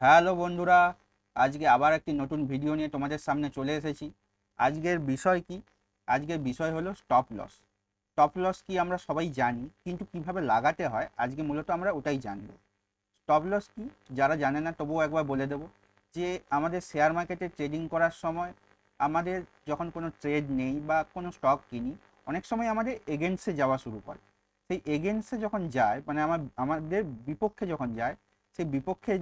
Hello বন্ধুরা, আজকে আবার একটি নতুন ভিডিও নিয়ে তোমাদের সামনে চলে এসেছি। আজকের বিষয় কি? আজকের বিষয় হলো স্টপ লস। স্টপ লস কি আমরা সবাই জানি, কিন্তু কিভাবে লাগাতে হয় আজকে মূলত আমরা ওটাই জানবো। স্টপ লস কি যারা জানে না তবুও একবার বলে দেবো যে আমাদের শেয়ার মার্কেটে ট্রেডিং করার সময় আমাদের যখন কোনো ট্রেড নেই বা কোনো স্টক কিনি, অনেক সময় আমাদের এগেনস্টে যাওয়া শুরু করে। সেই এগেনস্টে যখন যায়, মানে আমাদের বিপক্ষে যখন যায়, সেই বিপক্ষে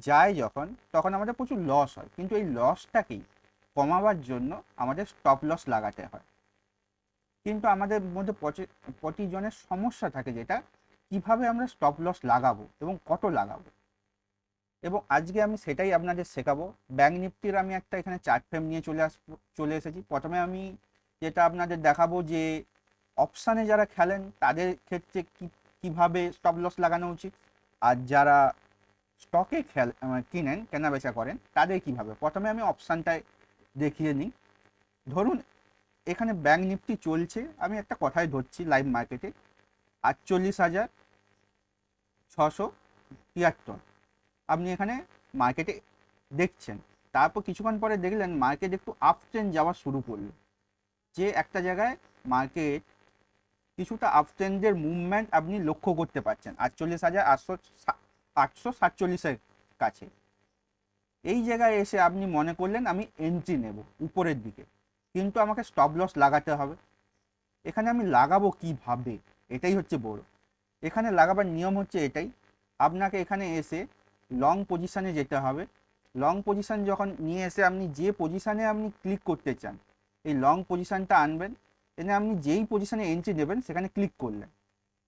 যায় যখন, তখন আমাদের প্রচুর লস হয়। কিন্তু এই লসটাকেই কমাবার জন্য আমাদের স্টপ লস লাগাতে হয়। কিন্তু আমাদের মধ্যে প্রতিজনের সমস্যা থাকে, যেটা কিভাবে আমরা স্টপ লস লাগাবো এবং কত লাগাবো। এবং আজকে আমি সেটাই আপনাদের শেখাবো। ব্যাঙ্ক নিফটির আমি একটা এখানে চার্ট ফ্রেম নিয়ে চলে এসেছি। প্রথমে আমি যেটা আপনাদের দেখাবো যে অপশানে যারা খেলেন তাদের ক্ষেত্রে কিভাবে স্টপ লস লাগানো উচিত, আর যারা স্টকে কিনেন, কেনা বেচা করেন, তাদের কিভাবে। প্রথমে আমি অপশানটায় দেখিয়ে নিই। ধরুন এখানে ব্যাঙ্ক নিফটি চলছে, আমি একটা কথাই ধরছি, লাইভ মার্কেটে 48,673। আপনি এখানে মার্কেটে দেখছেন। তারপর কিছুক্ষণ পরে দেখলেন মার্কেট একটু আপ ট্রেন্ড যাওয়া শুরু করলো, যে একটা জায়গায় মার্কেট কিছুটা আপ ট্রেন্ডের মুভমেন্ট আপনি লক্ষ্য করতে পারছেন 48,847-এর কাছে। এই জায়গায় এসে আপনি মনে করলেন আমি এন্ট্রি নেব উপরের দিকে, কিন্তু আমাকে স্টপ লস লাগাতে হবে। এখানে আমি লাগাবো কিভাবে, এটাই হচ্ছে বড়। এখানে লাগাবার নিয়ম হচ্ছে এটাই, আপনাকে এখানে এসে লং পজিশানে যেতে হবে। লং পজিশান যখন নিয়ে এসে আপনি যে পজিশানে আপনি ক্লিক করতে চান, এই লং পজিশানটা আনবেন। এনে আপনি যেই পজিশানে এন্ট্রি নেবেন সেখানে ক্লিক করলেন।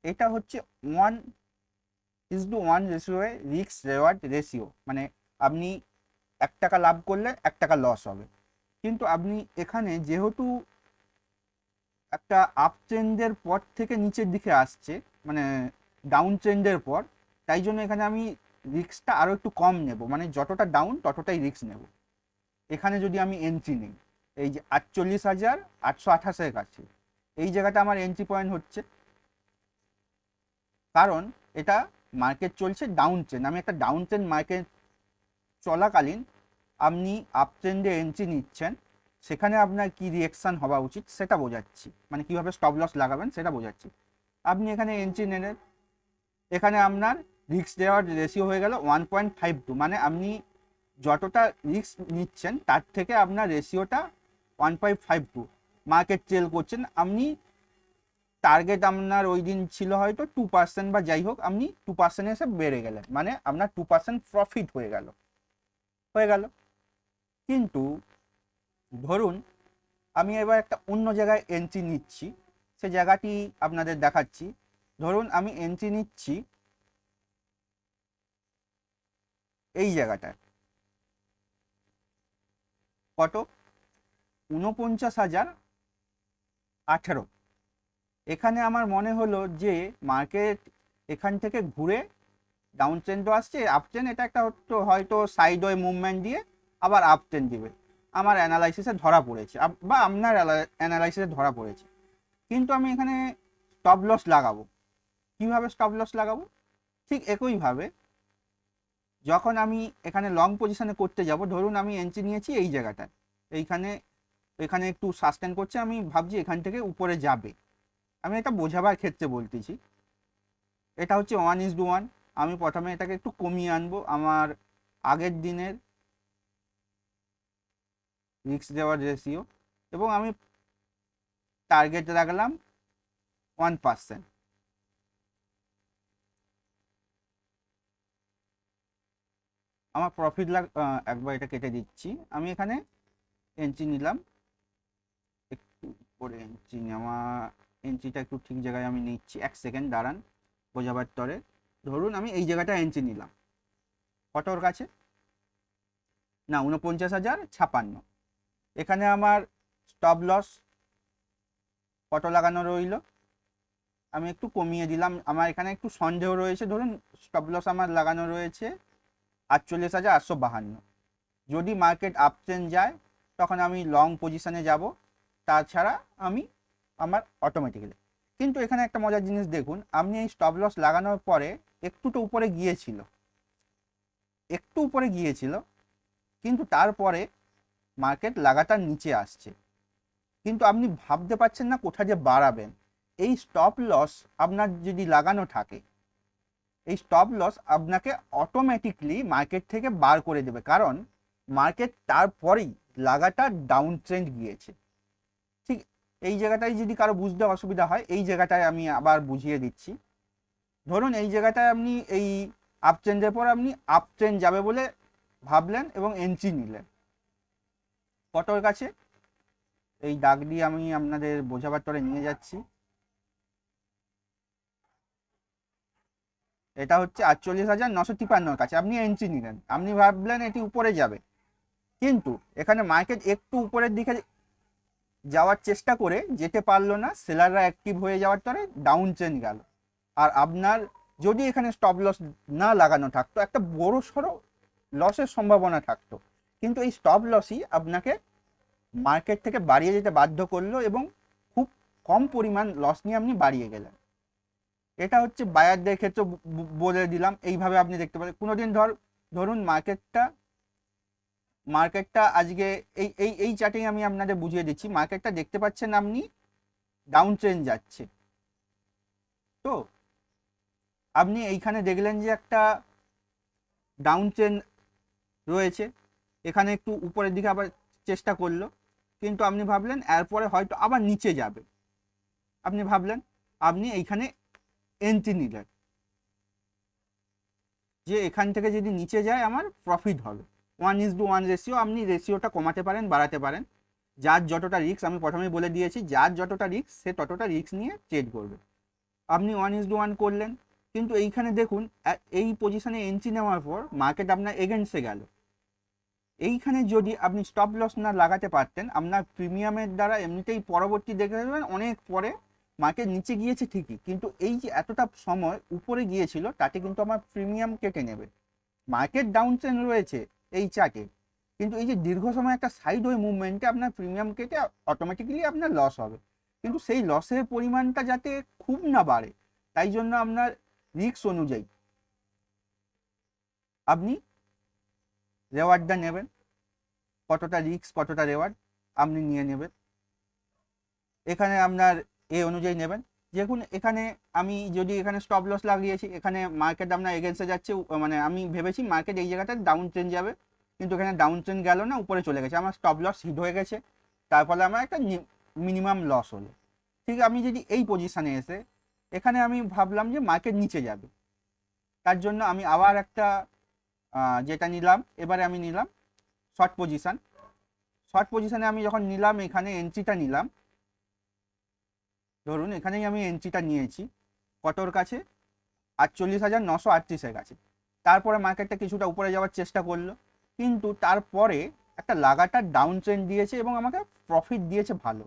এটা হচ্ছে 1:1 রেশিওয়ে রিস্ক রেওয়ার্ড রেশিও, মানে আপনি 1 টাকা লাভ করলে 1 টাকা লস হবে। কিন্তু আপনি এখানে যেহেতু একটা আপ ট্রেন্ডের পর থেকে নিচের দিকে আসছে, মানে ডাউন ট্রেন্ডের পর, তাই জন্য এখানে আমি রিস্কটা আরও একটু কম নেব, মানে যতটা ডাউন ততটাই রিস্ক নেব। এখানে যদি আমি এন্ট্রি নিই, এই যে 48,828-এর কাছে, এই জায়গাটা আমার এন্ট্রি পয়েন্ট হচ্ছে। কারণ এটা মার্কেট চলছে ডাউন ট্রেন্ড, আমি একটা ডাউন ট্রেন্ড মার্কেট চলাকালীন আপনি আপ ট্রেন্ডে এন্ট্রি নিচ্ছেন, সেখানে আপনার কি রিঅ্যাকশান হওয়া উচিত সেটা বোঝাচ্ছি, মানে কীভাবে স্টপ লস লাগাবেন সেটা বোঝাচ্ছি। আপনি এখানে এন্ট্রি নিলেন, এখানে আপনার রিস্ক দেওয়ার রেশিও হয়ে গেল 1.52, মানে আপনি যতটা রিস্ক নিচ্ছেন তার থেকে আপনার রেশিওটা 1.52। মার্কেট ট্রেল করছেন আপনি, টার্গেট আপনার ওই দিন ছিল হয়তো 2%, বা যাই হোক আপনি 2% এসে বেড়ে গেলেন, মানে আপনার 2% প্রফিট হয়ে গেল। কিন্তু ধরুন আমি এবার একটা অন্য জায়গায় এন্ট্রি নিচ্ছি, সে জায়গাটি আপনাদের দেখাচ্ছি। ধরুন আমি এন্ট্রি নিচ্ছি এই জায়গাটায়, কত, 49,018। এখানে আমার মনে হলো যে মার্কেট এখান থেকে ঘুরে ডাউন ট্রেন্ডও আসছে, আপ ট্রেন্ড, এটা একটা হয়তো সাইড ওয়ে মুভমেন্ট দিয়ে আবার আপ ট্রেন্ড দিবে, আমার অ্যানালাইসিসে ধরা পড়েছে, বা আপনার অ্যানালাইসিসে ধরা পড়েছে। কিন্তু আমি এখানে স্টপ লস লাগাবো। কীভাবে স্টপ লস লাগাবো? ঠিক একইভাবে যখন আমি এখানে লং পজিশনে করতে যাব, ধরুন আমি এন্ট্রি নিয়েছি এই জায়গাটায়, এইখানে এখানে একটু সাস্টেন করছে, আমি ভাবছি এখান থেকে উপরে যাবে। আমি এটা বোঝাবার ক্ষেত্রে বলতেছি। এটা হচ্ছে 1:1। আমি প্রথমে এটাকে একটু কমিয়ে আনবো আমার আগের দিনের রিস্ক দেওয়ার রেশিও, এবং আমি টার্গেট রাখলাম 1%। আমার প্রফিট একবার এটা কেটে দিচ্ছি। আমি এখানে এন্ট্রি নিলাম, একটু করে এন্ট্রি নেওয়া, এন্ট্রিটা একটু ঠিক জায়গায় আমি নিচ্ছি, 1 সেকেন্ড দাঁড়ান বোঝাবার তরে। ধরুন আমি এই জায়গাটা এন্ট্রি নিলাম, কতর কাছে, না 49,056। এখানে আমার স্টপ লস কত লাগানো রইল, আমি একটু কমিয়ে দিলাম, আমার এখানে একটু সন্দেহ রয়েছে। ধরুন স্টপ লস আমার লাগানো রয়েছে 48,852। যদি মার্কেট আপ ট্রেন্ড যায় তখন আমি লং পজিশনে যাব, তাছাড়া আমি আমার অটোমেটিক্যালি। কিন্তু এখানে একটা মজার জিনিস দেখুন, আপনি এই স্টপ লস লাগানোর পরে একটু তো উপরে গিয়েছিল, একটু উপরে গিয়েছিল, কিন্তু তারপরে মার্কেট লাগাতার নিচে আসছে, কিন্তু আপনি ভাবতে পারছেন না কোথা দিয়ে বাড়াবেন। এই স্টপ লস আপনার যদি লাগানো থাকে, এই স্টপ লস আপনাকে অটোমেটিকলি মার্কেট থেকে বার করে দেবে, কারণ মার্কেট তারপরেই লাগাতার ডাউন ট্রেন্ড গিয়েছে। ঠিক এই জায়গাটায় যদি কারো বুঝতে অসুবিধা হয়, এই জায়গাটায় আমি আবার বুঝিয়ে দিচ্ছি। ধরুন এই জায়গাটায় আপনি এই আপ ট্রেন্ডের পর আপনি আপ ট্রেন্ড যাবে বলে ভাবলেন এবং এন্ট্রি নিলেন কতর কাছে, এই দাগ দিয়ে আমি আপনাদের বোঝাবার তরে নিয়ে যাচ্ছি। এটা হচ্ছে 48,953 কাছে আপনি এন্ট্রি নিলেন, আপনি ভাবলেন এটি উপরে যাবে, কিন্তু এখানে মার্কেট একটু উপরের দিকে যাওয়ার চেষ্টা করে যেতে পারলো না, সেলাররা অ্যাক্টিভ হয়ে যাওয়ার তরে ডাউন ট্রেন্ড গেল। আর আপনার যদি এখানে স্টপ লস না লাগানো থাকতো, একটা বড় সড়ো লসের সম্ভাবনা থাকতো, কিন্তু এই স্টপ লসই আপনাকে মার্কেট থেকে বাড়িয়ে যেতে বাধ্য করলো এবং খুব কম পরিমাণ লস নিয়ে আপনি বাড়িয়ে গেলেন। এটা হচ্ছে বায়ারদের ক্ষেত্রে বলে দিলাম। এইভাবে আপনি দেখতে পারেন কোনোদিন ধরুন মার্কেটটা আজকে এই এই এই চার্টিং আমি আপনাদের বুঝিয়ে দিচ্ছি। মার্কেটটা দেখতে পাচ্ছেন আপনি ডাউন ট্রেন্ড যাচ্ছে, তো আপনি এইখানে দেখলেন যে একটা ডাউন ট্রেন্ড রয়েছে, এখানে একটু উপরের দিকে আবার চেষ্টা করলো, কিন্তু আপনি ভাবলেন এরপরে হয়তো আবার নিচে যাবে, আপনি ভাবলেন, আপনি এইখানে এন্ট্রি নিলেন যে এখান থেকে যদি নিচে যায় আমার প্রফিট হবে। 1:1 রেশিও, আপনি রেশিওটা কমাতে পারেন, বাড়াতে পারেন, যার যতটা রিস্ক, আমি প্রথমেই বলে দিয়েছি, যার যতটা রিস্ক সে ততটা রিস্ক নিয়ে ট্রেড করবে। আপনি 1:1 করলেন, কিন্তু এইখানে দেখুন এই পজিশনে এন্ট্রি নেওয়ার পর মার্কেট আপনার এগেন্সে গেল। এইখানে যদি আপনি স্টপ লস না লাগাতে পারতেন, আপনার প্রিমিয়ামের দ্বারা এমনিতেই পরবর্তী দেখে দেবেন অনেক পরে মার্কেট নিচে গিয়েছে ঠিকই, কিন্তু এই যে এতটা সময় উপরে গিয়েছিল তাতে কিন্তু আমার প্রিমিয়াম কেটে নেবে। মার্কেট ডাউন ট্রেন্ড রয়েছে এই চার্টে, কিন্তু এই যে দীর্ঘ সময় একটা সাইড ওয়ে মুভমেন্টে আপনার প্রিমিয়াম কেটে অটোমেটিক্যালি আপনার লস হবে, কিন্তু সেই লসের পরিমাণটা যাতে খুব না বাড়ে, তাই জন্য আপনার রিস্ক অনুযায়ী আপনি রেওয়ার্ডটা নেবেন, কতটা রিস্ক কতটা রেওয়ার্ড আপনি নিয়ে নেবেন, এখানে আপনার এ অনুযায়ী নেবেন। দেখুন এখানে আমি যদি এখানে স্টপ লস লাগিয়েছি, এখানে মার্কেট আপনার এগেন্সে যাচ্ছে, মানে আমি ভেবেছি মার্কেট এই জায়গাটা ডাউন ট্রেন্ড যাবে, কিন্তু এখানে ডাউন ট্রেন্ড গেল না, উপরে চলে গেছে, আমার স্টপ লস হিট হয়ে গেছে, তার ফলে আমার একটা মিনিমাম লস হলো। ঠিক আমি যদি এই পজিশানে এসে এখানে আমি ভাবলাম যে মার্কেট নিচে যাবে, তার জন্য আমি আবার একটা যেটা নিলাম, এবারে আমি নিলাম শর্ট পজিশান। শর্ট পজিশানে আমি যখন নিলাম, এখানে এন্ট্রিটা নিলাম, ধরুন এখানেই আমি এন্ট্রিটা নিয়েছি কতর কাছে, 48,938-এর কাছে। তারপরে মার্কেটটা কিছুটা উপরে যাওয়ার চেষ্টা করলো, কিন্তু তারপরে একটা লাগাতার ডাউন ট্রেন্ড দিয়েছে এবং আমাকে প্রফিট দিয়েছে ভালো,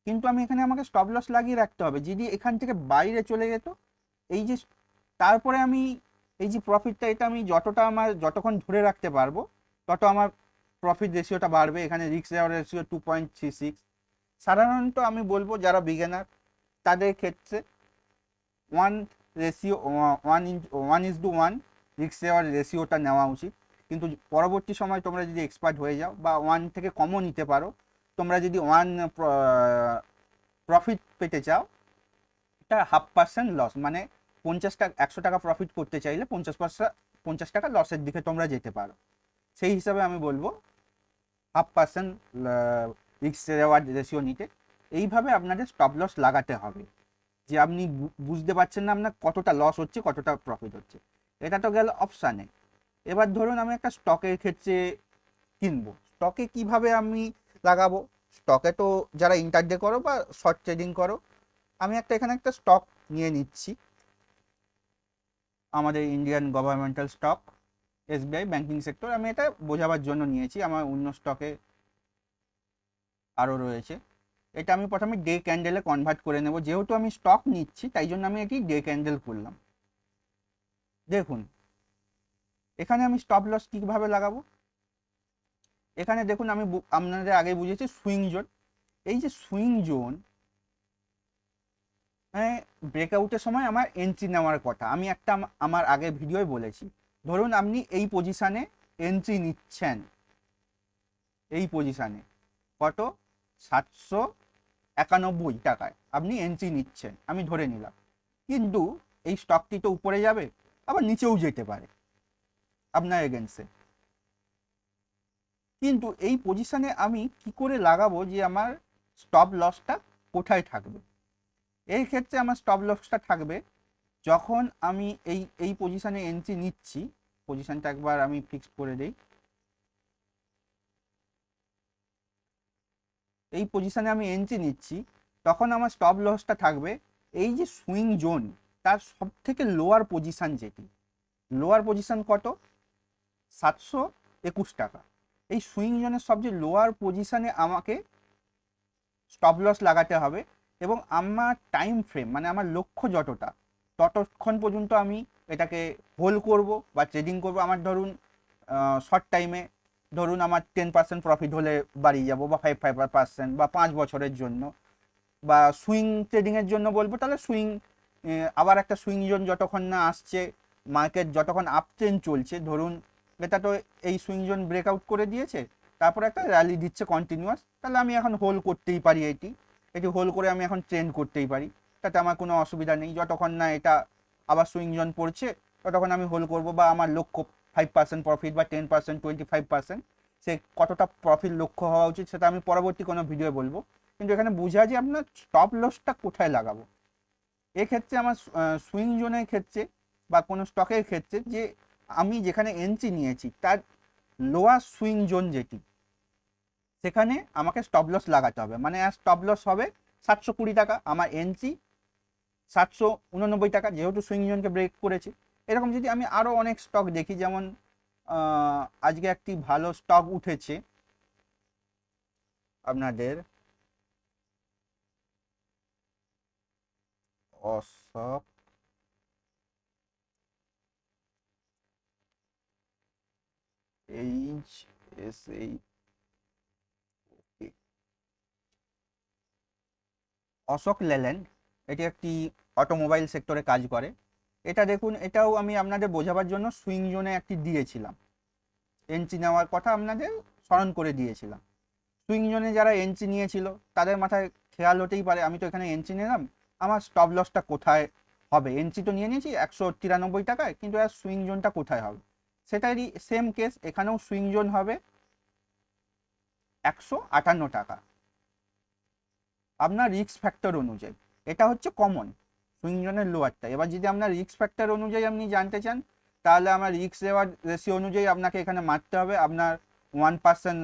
কিন্তু আমি এখানে আমাকে স্টপ লস লাগিয়ে রাখতে হবে, যদি এখান থেকে বাইরে চলে যেত, এই যে তারপরে আমি এই যে প্রফিটটা, এটা আমি যতক্ষণ ধরে রাখতে পারবো তত আমার প্রফিট রেশিওটা বাড়বে। এখানে রিস্ক রেশিও 2.36। সাধারণত আমি বলবো যারা বিগিনার তাদের ক্ষেত্রে 1:1 রিস্ক রেশিওটা নেওয়া উচিত, কিন্তু পরবর্তী সময় তোমরা যদি এক্সপার্ট হয়ে যাও বা 1 থেকে কমও নিতে পারো, তোমরা যদি 1 প্রফিট পেতে চাও, এটা 0.5% লস, মানে 100 টাকা প্রফিট করতে চাইলে 50 টাকা লসের দিকে তোমরা যেতে পারো। সেই হিসাবে আমি বলবো 0.5% রিস্ক রেওয়ার্ড রেশিও নিতে। এইভাবে আপনাদের স্টপ লস লাগাতে হবে, যে আপনি বুঝতে পারছেন না আপনার কতটা লস হচ্ছে কতটা প্রফিট হচ্ছে। এটা তো গেল অপশানে। এবার ধরুন আমি একটা স্টকের ক্ষেত্রে কিনবো, স্টকে কিভাবে আমি লাগাবো, স্টকে তো যারা ইন্টারডে করো বা শর্ট ট্রেডিং করো, আমি এখানে একটা স্টক নিয়ে নিচ্ছি, আমাদের Indian governmental stock, SBI banking sector, আমি এটা বোঝাবার জন্য নিয়েছি, আমার অন্য স্টকে আরও রয়েছে। এটা আমি প্রথমে ডে ক্যান্ডেলে কনভার্ট করে নেব, যেহেতু আমি স্টক নিচ্ছি তাই জন্য আমি এটি ডে ক্যান্ডেল করলাম। দেখুন এখানে আমি স্টপ লস কীভাবে লাগাবো, এখানে দেখুন আমি আপনাদের আগে বুঝেছি সুইং জোন। এই যে সুইং জোন, ব্রেকআউটের সময় আমার এন্ট্রি নেওয়ার কথা, আমি একটা আমার আগের ভিডিওয় বলেছি। ধরুন আপনি এই পজিশানে এন্ট্রি নিচ্ছেন, এই পজিশানে কত 791 টাকায় আপনি এন্ট্রি নিচ্ছেন, আমি ধরে নিলাম। কিন্তু এই স্টকটি তো উপরে যাবে, আবার নিচেও যেতে পারে আপনার এগেন্সে। কিন্তু এই পজিশানে আমি কি করে লাগাবো যে আমার স্টপ লসটা কোথায় থাকবে? এই ক্ষেত্রে আমার স্টপ লসটা থাকবে যখন আমি এই পজিশানে এন্ট্রি নিচ্ছি, পজিশানটা একবার আমি ফিক্স করে দিই। এই পজিশানে আমি এন্ট্রি নিচ্ছি, তখন আমার স্টপ লসটা থাকবে এই যে সুইং জোন, তার সব থেকে লোয়ার পজিশান যেটি, লোয়ার পজিশান কত 721 টাকা। এই সুইং জোনের সবচেয়ে লোয়ার পজিশানে আমাকে স্টপ লস লাগাতে হবে, এবং আমার টাইম ফ্রেম মানে আমার লক্ষ্য যতটা, ততক্ষণ পর্যন্ত আমি এটাকে হোল্ড করব বা ট্রেডিং করব। আমার ধরুন শর্ট টাইমে ধরুন আমার 10% প্রফিট হলে বাড়ি যাব, বা 5% বা 5 বছরের জন্য, বা সুইং ট্রেডিংয়ের জন্য বলবো তাহলে সুইং, আবার একটা সুইং জোন যতক্ষণ না আসছে, মার্কেট যতক্ষণ আপ ট্রেন্ড চলছে, ধরুন এটা তো এই সুইং জোন ব্রেকআউট করে দিয়েছে, তারপরে একটা র্যালি দিচ্ছে কন্টিনিউয়াস, তাহলে আমি এখন হোল্ড করতেই পারি, এটি হোল্ড করে আমি এখন ট্রেন্ড করতেই পারি, তাতে আমার কোনো অসুবিধা নেই। যতক্ষণ না এটা আবার সুইং জোন পড়ছে ততক্ষণ আমি হোল্ড করবো, বা আমার লক্ষ্য 5% প্রফিট বা 10%, 25%, সে কতটা প্রফিট লক্ষ্য হওয়া উচিত সেটা আমি পরবর্তী কোনো ভিডিও বলবো। কিন্তু এখানে বোঝা যে আপনার স্টপ লসটা কোথায় লাগাবো। এক্ষেত্রে আমার সুইং জোনের ক্ষেত্রে বা কোনো স্টকের ক্ষেত্রে, যে আমি যেখানে এন্ট্রি নিয়েছি তার লোয়ার সুইং জোন যেটি, সেখানে আমাকে স্টপ লস লাগাতে হবে। মানে স্টপ লস হবে 720 টাকা, আমার এন্ট্রি 789 টাকা, যেহেতু সুইং জোনকে ব্রেক করেছে। এরকম যদি আমি আরও অনেক স্টক দেখি, যেমন আজকে একটি ভালো স্টক উঠেছে আপনাদের অশোক, HSA, অশোক লেল্যান্ড, এটি একটি অটোমোবাইল সেক্টরে কাজ করে। এটা দেখুন, এটাও আমি আপনাদের বোঝাবার জন্য সুইং জোনে একটি দিয়েছিলাম, এন্ট্রি নেওয়ার কথা আপনাদের স্মরণ করে দিয়েছিলাম। সুইং জোনে যারা এন্ট্রি নিয়েছিল তাদের মাথায় খেয়াল হতেই পারে, আমি তো এখানে এন্ট্রি নিলাম, আমার স্টপ লসটা কোথায় হবে? এন্ট্রি তো নিয়ে নিয়েছি 193 টাকায়, কিন্তু আর সুইং জোনটা কোথায় হবে? সেটারই সেম কেস, এখানেও সুইং জোন হবে 158 টাকা আপনার রিস্ক ফ্যাক্টর অনুযায়ী। এটা হচ্ছে কমন সুইং জোনের লোয়ারটা। এবার যদি আপনার রিস্ক ফ্যাক্টর অনুযায়ী আপনি জানতে চান, তাহলে আমার রিস্ক রেওয়ার্ড রেশিও অনুযায়ী আপনাকে এখানে মারতে হবে। আপনার 1%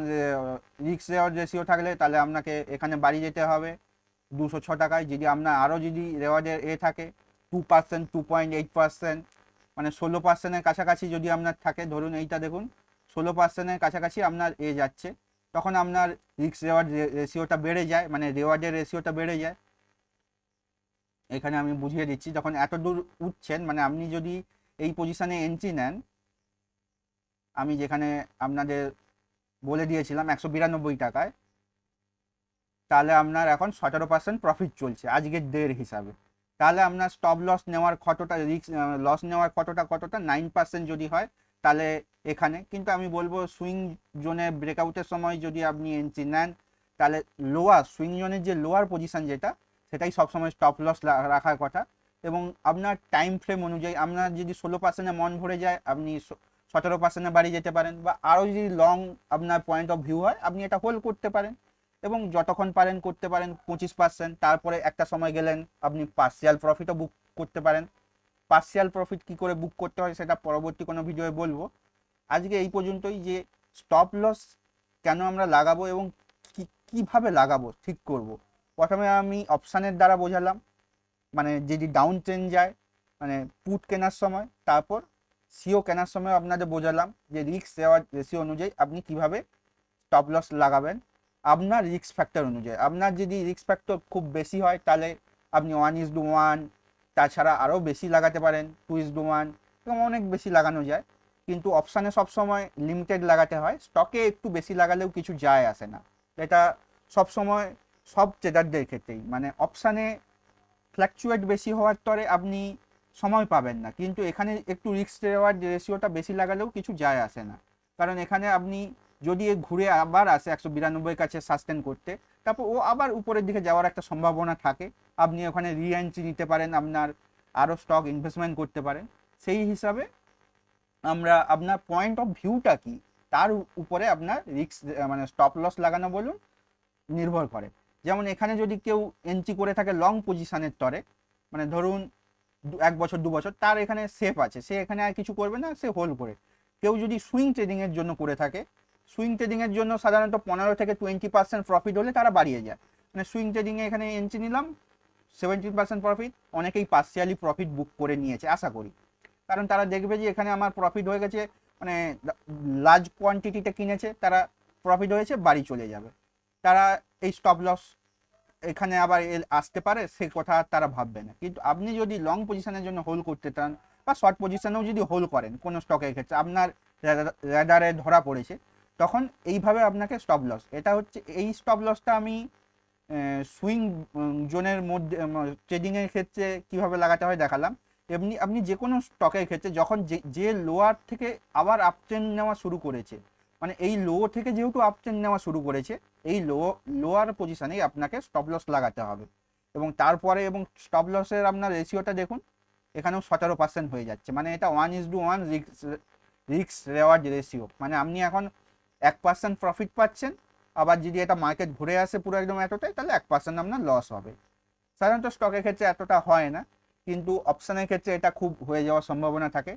রিস্ক রেওয়ার্ড রেশিও থাকলে তাহলে আপনাকে এখানে বাড়ি যেতে হবে 206 টাকায়। যদি আপনার আরও যদি রেওয়ার্ডের থাকে 2%, 2.8%, মানে 16%-এর কাছাকাছি যদি আপনার থাকে, ধরুন এইটা দেখুন 16%-এর কাছাকাছি আপনার যাচ্ছে, তখন আপনার রিস্ক রেওয়ার্ড রেশিওটা বেড়ে যায়, মানে রেওয়ার্ডের রেশিওটা বেড়ে যায়। এখানে আমি বুঝিয়ে দিচ্ছি, যখন এত দূর উঠছেন, মানে আপনি যদি এই পজিশনে এন্ট্রি নেন, আমি যেখানে আপনাদের বলে দিয়েছিলাম 192 টাকায়, তাহলে আপনার এখন 17% প্রফিট চলছে আজকের ডের হিসাবে। তাহলে আপনার স্টপ লস নেওয়ার কতটা, রিস্ক লস নেওয়ার কতটা 9% যদি হয়, তাহলে এখানে কিন্তু আমি বলবো সুইং জোনে ব্রেকআউটের সময় যদি আপনি এন্ট্রি নেন, তাহলে লোয়ার সুইং জোনের যে লোয়ার পজিশন যেটা, সেটাই সবসময় স্টপ লস রাখার কথা। এবং আপনার টাইম ফ্রেম অনুযায়ী, আপনার যদি 16%-এ মন ভরে যায়, আপনি 17%-এ বাড়ি যেতে পারেন, বা আরও যদি লং আপনার পয়েন্ট অফ ভিউ হয়, আপনি এটা হোল্ড করতে পারেন, এবং যতক্ষণ পারেন করতে পারেন 25%। তারপরে একটা সময় গেলেন আপনি পার্সিয়াল প্রফিটও বুক করতে পারেন। পার্সিয়াল প্রফিট কি করে বুক করতে হয় সেটা পরবর্তী কোনো ভিডিওয়ে বলবো। আজকে এই পর্যন্তই, যে স্টপ লস কেন আমরা লাগাবো এবং কিভাবে লাগাবো ঠিক করব। প্রথমে আমি অপশানের দ্বারা বোঝালাম, মানে যদি ডাউন ট্রেন্ড যায়, মানে পুট কেনার সময়, তারপর সিও কেনার সময় আপনাদের বোঝালাম যে রিস্ক রেওয়ার্ড রেশিও অনুযায়ী আপনি কিভাবে স্টপ লস লাগাবেন আপনার রিস্ক ফ্যাক্টর অনুযায়ী। আপনার যদি রিস্ক ফ্যাক্টর খুব বেশি হয়, তাহলে আপনি 1:1, তাছাড়া আরও বেশি লাগাতে পারেন 2:1, এরকম অনেক বেশি লাগানো যায়। কিন্তু অপশানে সবসময় লিমিটেড লাগাতে হয়, স্টকে একটু বেশি লাগালেও কিছু যায় আসে না। এটা সবসময় সব ট্রেডারদের ক্ষেত্রেই, মানে অপশানে ফ্ল্যাকচুয়েট বেশি হওয়ার তরে আপনি সময় পাবেন না। কিন্তু এখানে একটু রিস্ক রেওয়ার্ড রেশিওটা বেশি লাগালেও কিছু যায় আসে না, কারণ এখানে আপনি যদি ঘুরে আবার আসে 192 কাছে সাস্টেন করতে, তারপর ও আবার উপরের দিকে যাওয়ার একটা সম্ভাবনা থাকে, আপনি ওখানে রি এন্ট্রি নিতে পারেন, আপনার আরও স্টক ইনভেস্টমেন্ট করতে পারেন। সেই হিসাবে আমরা আপনার পয়েন্ট অফ ভিউটা কি তার উপরে আপনার রিস্ক মানে স্টপ লস লাগানো বলুন নির্ভর করে। যেমন এখানে যদি কেউ এন্ট্রি করে থাকে লং পজিশনের তরে, মানে ধরুন 1 বছর 2 বছর, তার এখানে সেফ আছে, সে এখানে আর কিছু করবে না, সে হোল্ড করে। কেউ যদি সুইং ট্রেডিংয়ের জন্য করে থাকে, সুইং ট্রেডিংয়ের জন্য সাধারণত 15 থেকে 20% প্রফিট হলে তারা বাড়িয়ে যায়। মানে সুইং ট্রেডিংয়ে এখানে এন্ট্রি নিলাম, 70% প্রফিট, অনেকেই পার্সিয়ালি প্রফিট বুক করে নিয়েছে আশা করি, কারণ তারা দেখবে যে এখানে আমার প্রফিট হয়ে গেছে, মানে লার্জ কোয়ান্টিটিতে কিনেছে, তারা প্রফিট হয়েছে, বাড়ি চলে যাবে। তারা এই স্টপ লস এখানে আবার আসতে পারে সে কথা তারা ভাববে না। কিন্তু আপনি যদি লং পজিশনের জন্য হোল্ড করতে চান বা শর্ট পজিশনেও যদি হোল্ড করেন কোনো স্টকের ক্ষেত্রে, আপনার র্যাডারে ধরা পড়েছে, তখন এইভাবে আপনাকে স্টপ লস, এটা হচ্ছে এই স্টপ লসটা আমি সুইং জোনের মধ্যে ট্রেডিংয়ের ক্ষেত্রে কিভাবে লাগাতে হয় দেখালাম। এমনি আপনি যে কোনো স্টকের ক্ষেত্রে যখন যে লোয়ার থেকে আবার আপ ট্রেন্ড নেওয়া শুরু করেছে, মানে এই লো থেকে যেহেতু আপ ট্রেন্ড নেওয়া শুরু করেছে, এই লোয়ার পজিশনেই আপনাকে স্টপ লস লাগাতে হবে। এবং তারপরে এবং স্টপ লসের আপনার রেশিওটা দেখুন, এখানেও 17% হয়ে যাচ্ছে, মানে এটা 1:1 রিস্ক রেওয়ার্ড রেশিও। মানে আপনি এখন 1% প্রফিট পাচ্ছেন, আবার যদি এটা মার্কেট ঘুরে আসে পুরো একদম এতটাই, তাহলে 1% আপনার লস হবে। সাধারণত স্টকের ক্ষেত্রে এতটা হয় না, কিন্তু অপশানের ক্ষেত্রে এটা খুব হয়ে যাওয়ার সম্ভাবনা থাকে।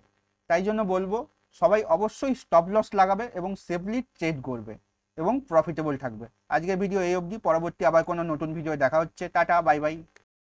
তাই জন্য বলবো সবাই অবশ্যই স্টপ লস লাগাবে এবং সেফলি ট্রেড করবে এবং প্রফিটেবল থাকবে। আজকের ভিডিও এই অবধি, পরবর্তী আবার কোনো নতুন ভিডিও দেখা হচ্ছে। Tata, bye bye.